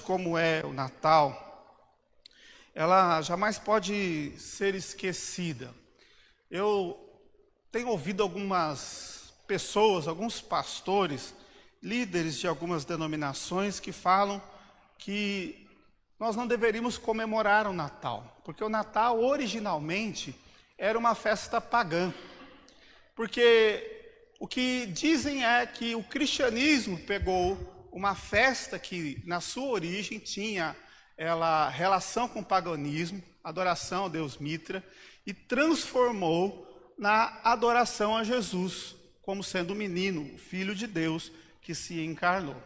como é o Natal, ela jamais pode ser esquecida. Eu tenho ouvido algumas pessoas, alguns pastores, líderes de algumas denominações que falam que nós não deveríamos comemorar o Natal, porque o Natal originalmente era uma festa pagã. Porque o que dizem é que o cristianismo pegou uma festa que na sua origem tinha relação com o paganismo, adoração ao Deus Mitra, e transformou na adoração a Jesus, como sendo o menino, o Filho de Deus que se encarnou.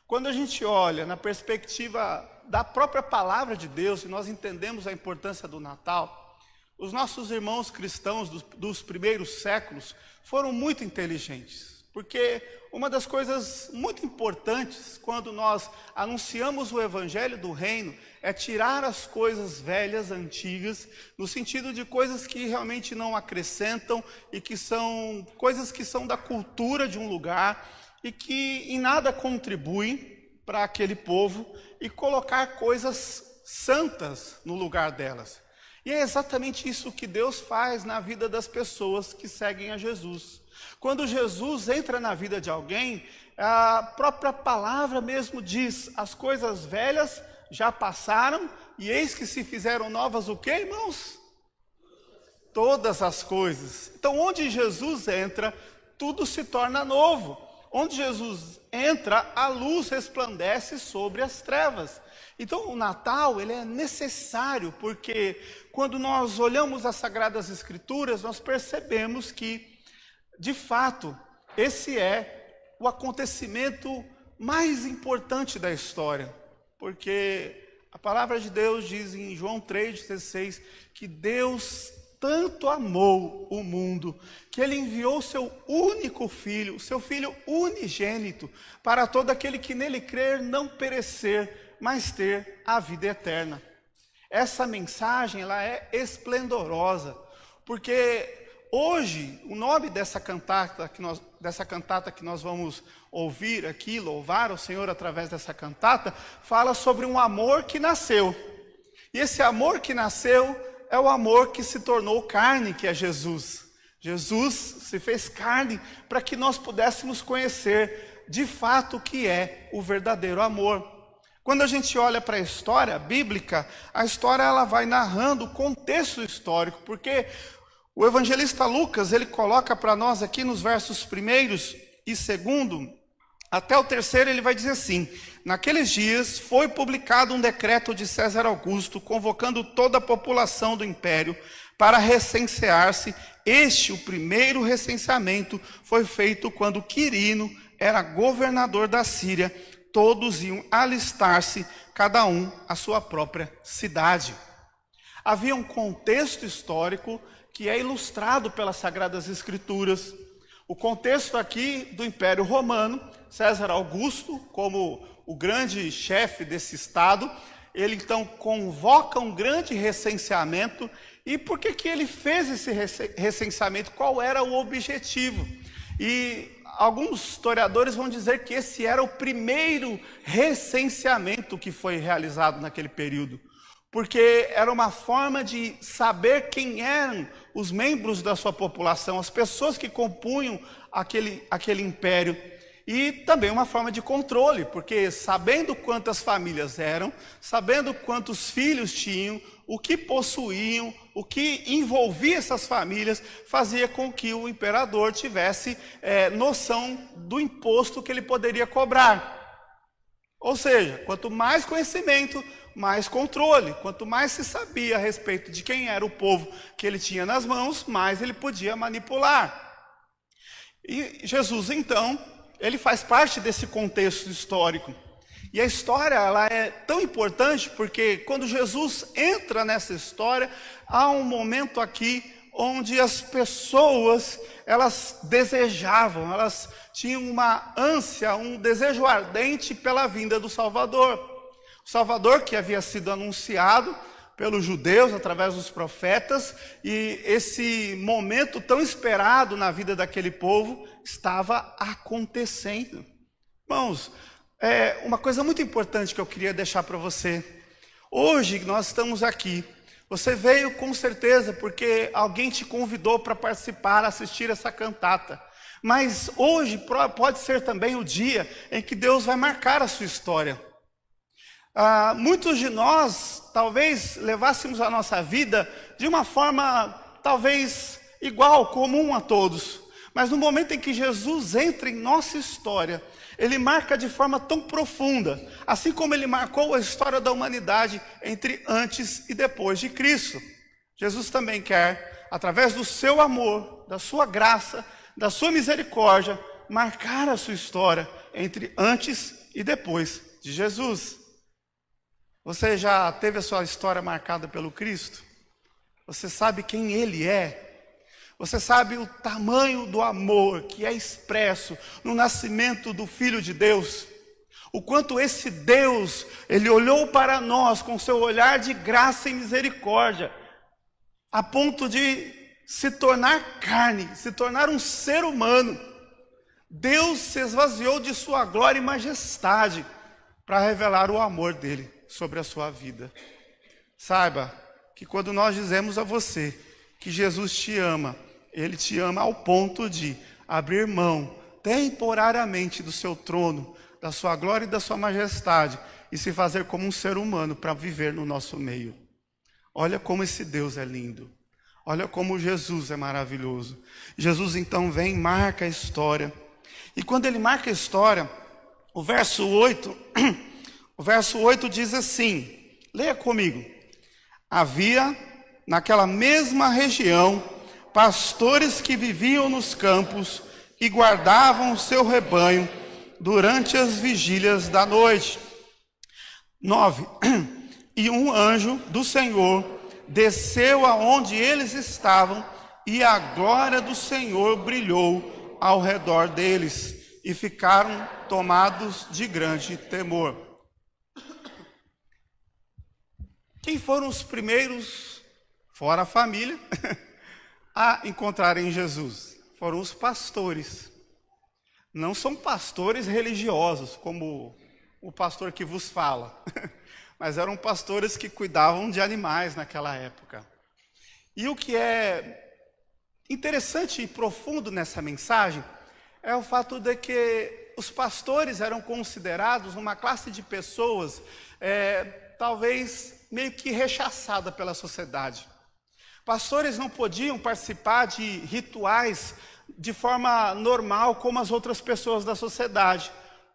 Quando a gente olha na perspectiva da própria palavra de Deus, e nós entendemos a importância do Natal, os nossos irmãos cristãos dos primeiros séculos foram muito inteligentes, porque uma das coisas muito importantes quando nós anunciamos o evangelho do reino é tirar as coisas velhas, antigas, no sentido de coisas que realmente não acrescentam e que são coisas que são da cultura de um lugar e que em nada contribuem para aquele povo, e colocar coisas santas no lugar delas. E é exatamente isso que Deus faz na vida das pessoas que seguem a Jesus. Quando Jesus entra na vida de alguém, a própria palavra mesmo diz: as coisas velhas já passaram e eis que se fizeram novas o quê, irmãos? Todas as coisas. Então, onde Jesus entra, tudo se torna novo. Onde Jesus entra, a luz resplandece sobre as trevas. Então, o Natal, ele é necessário, porque quando nós olhamos as Sagradas Escrituras, nós percebemos que, de fato, esse é o acontecimento mais importante da história. Porque a palavra de Deus diz em João 3,16, que Deus tanto amou o mundo, que Ele enviou o seu único Filho, o seu Filho unigênito, para todo aquele que nele crer não perecer, mas ter a vida eterna. Essa mensagem, ela é esplendorosa, porque hoje, o nome dessa cantata que nós vamos ouvir aqui, louvar o Senhor através dessa cantata, fala sobre um amor que nasceu. E esse amor que nasceu é o amor que se tornou carne, que é Jesus. Jesus se fez carne para que nós pudéssemos conhecer de fato o que é o verdadeiro amor. Quando a gente olha para a história bíblica, a história ela vai narrando o contexto histórico, porque o evangelista Lucas, ele coloca para nós aqui nos versos 1º e 2º, até o 3º, ele vai dizer assim: naqueles dias foi publicado um decreto de César Augusto, convocando toda a população do império para recensear-se. O primeiro recenseamento, foi feito quando Quirino era governador da Síria. Todos iam alistar-se, cada um à sua própria cidade. Havia um contexto histórico que é ilustrado pelas Sagradas Escrituras. O contexto aqui do Império Romano, César Augusto, como o grande chefe desse estado, ele então convoca um grande recenseamento. E por que ele fez esse recenseamento? Qual era o objetivo? E alguns historiadores vão dizer que esse era o primeiro recenseamento que foi realizado naquele período, porque era uma forma de saber quem eram os membros da sua população, as pessoas que compunham aquele império, e também uma forma de controle, porque sabendo quantas famílias eram, sabendo quantos filhos tinham, o que possuíam, o que envolvia essas famílias, fazia com que o imperador tivesse noção do imposto que ele poderia cobrar. Ou seja, quanto mais conhecimento, mais controle. Quanto mais se sabia a respeito de quem era o povo que ele tinha nas mãos, mais ele podia manipular. E Jesus, então, ele faz parte desse contexto histórico. E a história, ela é tão importante porque quando Jesus entra nessa história, há um momento aqui onde as pessoas, elas desejavam, elas tinham uma ânsia, um desejo ardente pela vinda do Salvador. O Salvador que havia sido anunciado pelos judeus através dos profetas, e esse momento tão esperado na vida daquele povo estava acontecendo. Irmãos, uma coisa muito importante que eu queria deixar para você. Hoje nós estamos aqui. Você veio com certeza porque alguém te convidou para participar, assistir essa cantata. Mas hoje pode ser também o dia em que Deus vai marcar a sua história. Muitos de nós talvez levássemos a nossa vida de uma forma talvez igual, comum a todos. Mas no momento em que Jesus entra em nossa história, Ele marca de forma tão profunda, assim como Ele marcou a história da humanidade entre antes e depois de Cristo. Jesus também quer, através do seu amor, da sua graça, da sua misericórdia, marcar a sua história entre antes e depois de Jesus. Você já teve a sua história marcada pelo Cristo? Você sabe quem Ele é? Você sabe o tamanho do amor que é expresso no nascimento do Filho de Deus? O quanto esse Deus, Ele olhou para nós com seu olhar de graça e misericórdia, a ponto de se tornar carne, se tornar um ser humano. Deus se esvaziou de sua glória e majestade para revelar o amor dele sobre a sua vida. Saiba que quando nós dizemos a você que Jesus te ama, Ele te ama ao ponto de abrir mão temporariamente do seu trono, da sua glória e da sua majestade, e se fazer como um ser humano para viver no nosso meio. Olha como esse Deus é lindo. Olha como Jesus é maravilhoso. Jesus então vem e marca a história. E quando Ele marca a história, o verso 8 diz assim, leia comigo. Havia naquela mesma região pastores que viviam nos campos e guardavam o seu rebanho durante as vigílias da noite. 9. E um anjo do Senhor desceu aonde eles estavam, e a glória do Senhor brilhou ao redor deles, e ficaram tomados de grande temor. Quem foram os primeiros, fora a família, a encontrarem Jesus? Foram os pastores. Não são pastores religiosos, como o pastor que vos fala, mas eram pastores que cuidavam de animais naquela época. E o que é interessante e profundo nessa mensagem é o fato de que os pastores eram considerados uma classe de pessoas, talvez meio que rechaçada pela sociedade. Pastores não podiam participar de rituais de forma normal como as outras pessoas da sociedade,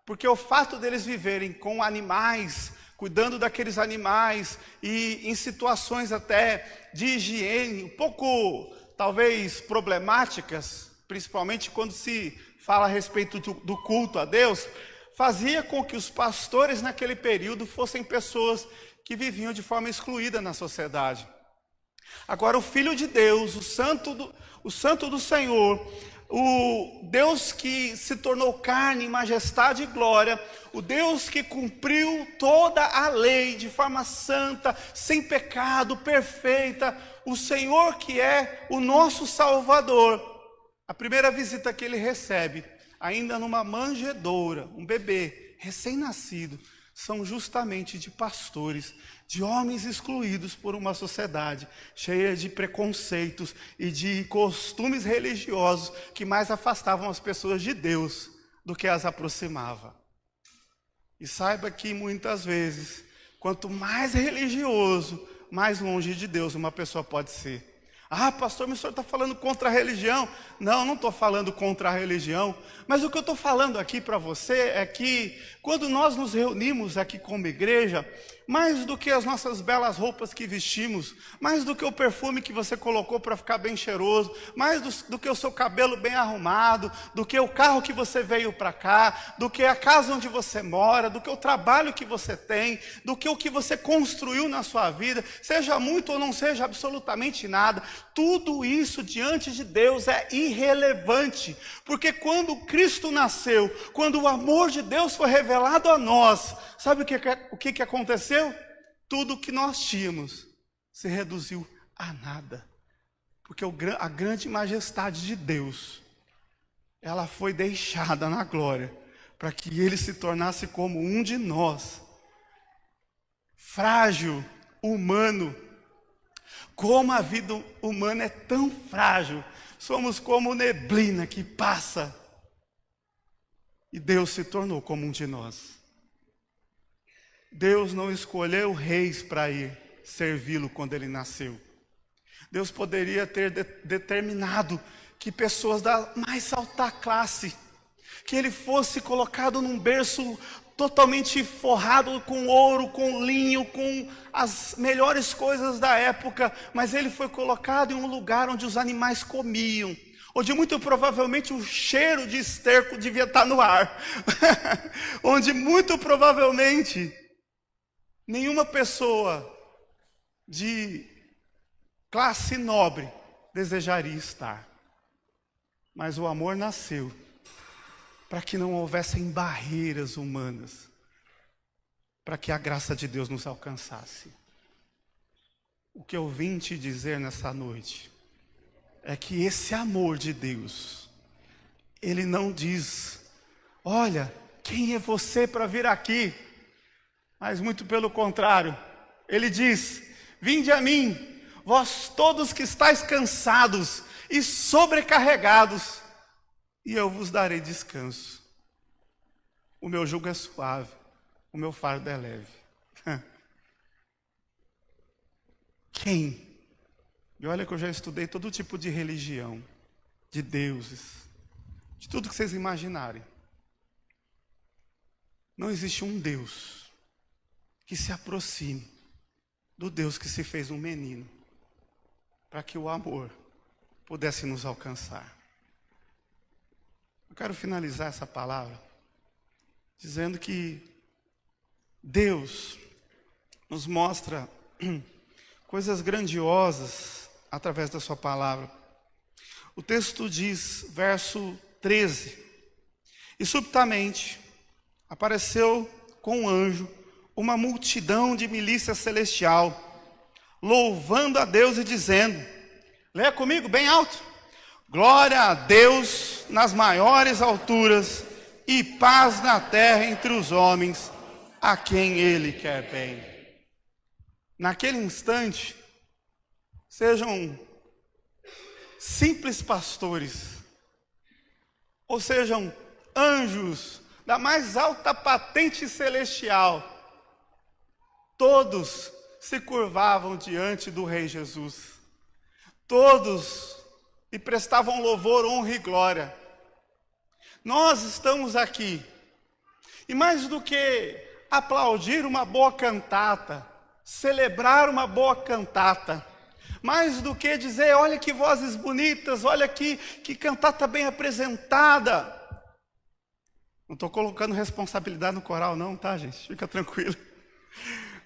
porque o fato deles viverem com animais, cuidando daqueles animais e em situações até de higiene um pouco talvez problemáticas, principalmente quando se fala a respeito do culto a Deus, fazia com que os pastores naquele período fossem pessoas que viviam de forma excluída na sociedade. Agora o Filho de Deus, o Santo do Senhor, o Deus que se tornou carne, majestade e glória, o Deus que cumpriu toda a lei de forma santa, sem pecado, perfeita, o Senhor que é o nosso Salvador. A primeira visita que ele recebe, ainda numa manjedoura, um bebê recém-nascido, são justamente de pastores, de homens excluídos por uma sociedade cheia de preconceitos e de costumes religiosos que mais afastavam as pessoas de Deus do que as aproximava. E saiba que muitas vezes, quanto mais religioso, mais longe de Deus uma pessoa pode ser. Ah, pastor, mas o senhor está falando contra a religião? Não, não estou falando contra a religião. Mas o que eu estou falando aqui para você é que quando nós nos reunimos aqui como igreja, mais do que as nossas belas roupas que vestimos, mais do que o perfume que você colocou para ficar bem cheiroso, mais do que o seu cabelo bem arrumado, do que o carro que você veio para cá, do que a casa onde você mora, do que o trabalho que você tem, do que o que você construiu na sua vida, seja muito ou não seja absolutamente nada, tudo isso diante de Deus é irrelevante, porque quando Cristo nasceu, quando o amor de Deus foi revelado a nós, sabe o que aconteceu? Tudo que nós tínhamos se reduziu a nada, porque a grande majestade de Deus, ela foi deixada na glória, para que ele se tornasse como um de nós, frágil, humano. Como a vida humana é tão frágil, somos como neblina que passa, e Deus se tornou como um de nós. Deus não escolheu reis para ir servi-lo quando ele nasceu. Deus poderia ter determinado que pessoas da mais alta classe, que ele fosse colocado num berço totalmente forrado com ouro, com linho, com as melhores coisas da época, mas ele foi colocado em um lugar onde os animais comiam, onde muito provavelmente o cheiro de esterco devia estar no ar, onde muito provavelmente nenhuma pessoa de classe nobre desejaria estar. Mas o amor nasceu para que não houvessem barreiras humanas, para que a graça de Deus nos alcançasse. O que eu vim te dizer nessa noite é que esse amor de Deus, ele não diz, olha, quem é você para vir aqui? Mas muito pelo contrário, ele diz, vinde a mim, vós todos que estáis cansados e sobrecarregados, e eu vos darei descanso. O meu jugo é suave, o meu fardo é leve. Quem? E olha que eu já estudei todo tipo de religião, de deuses, de tudo que vocês imaginarem. Não existe um Deus que se aproxime do Deus que se fez um menino, para que o amor pudesse nos alcançar. Eu quero finalizar essa palavra dizendo que Deus nos mostra coisas grandiosas através da sua palavra. O texto diz, verso 13, e subitamente apareceu com um anjo uma multidão de milícia celestial, louvando a Deus e dizendo, leia comigo bem alto, glória a Deus nas maiores alturas e paz na terra entre os homens, a quem Ele quer bem. Naquele instante, sejam simples pastores, ou sejam anjos da mais alta patente celestial, todos se curvavam diante do Rei Jesus. Todos lhe prestavam louvor, honra e glória. Nós estamos aqui, e mais do que aplaudir uma boa cantata, celebrar uma boa cantata, mais do que dizer, olha que vozes bonitas, olha que cantata bem apresentada. Não estou colocando responsabilidade no coral não, tá gente? Fica tranquilo.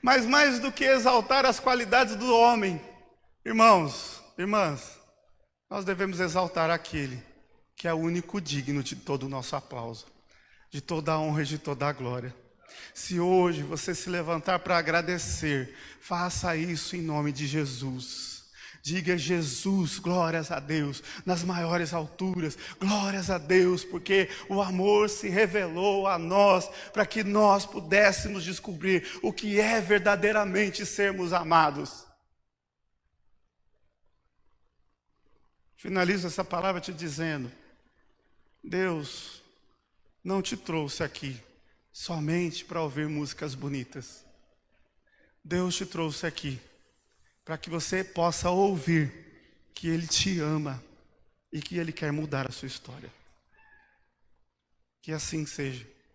Mas mais do que exaltar as qualidades do homem, irmãos, irmãs, nós devemos exaltar aquele que é o único digno de todo o nosso aplauso, de toda a honra e de toda a glória. Se hoje você se levantar para agradecer, faça isso em nome de Jesus. Diga Jesus, glórias a Deus, nas maiores alturas, glórias a Deus, porque o amor se revelou a nós, para que nós pudéssemos descobrir o que é verdadeiramente sermos amados. Finalizo essa palavra te dizendo, Deus não te trouxe aqui somente para ouvir músicas bonitas. Deus te trouxe aqui para que você possa ouvir que Ele te ama e que Ele quer mudar a sua história. Que assim seja.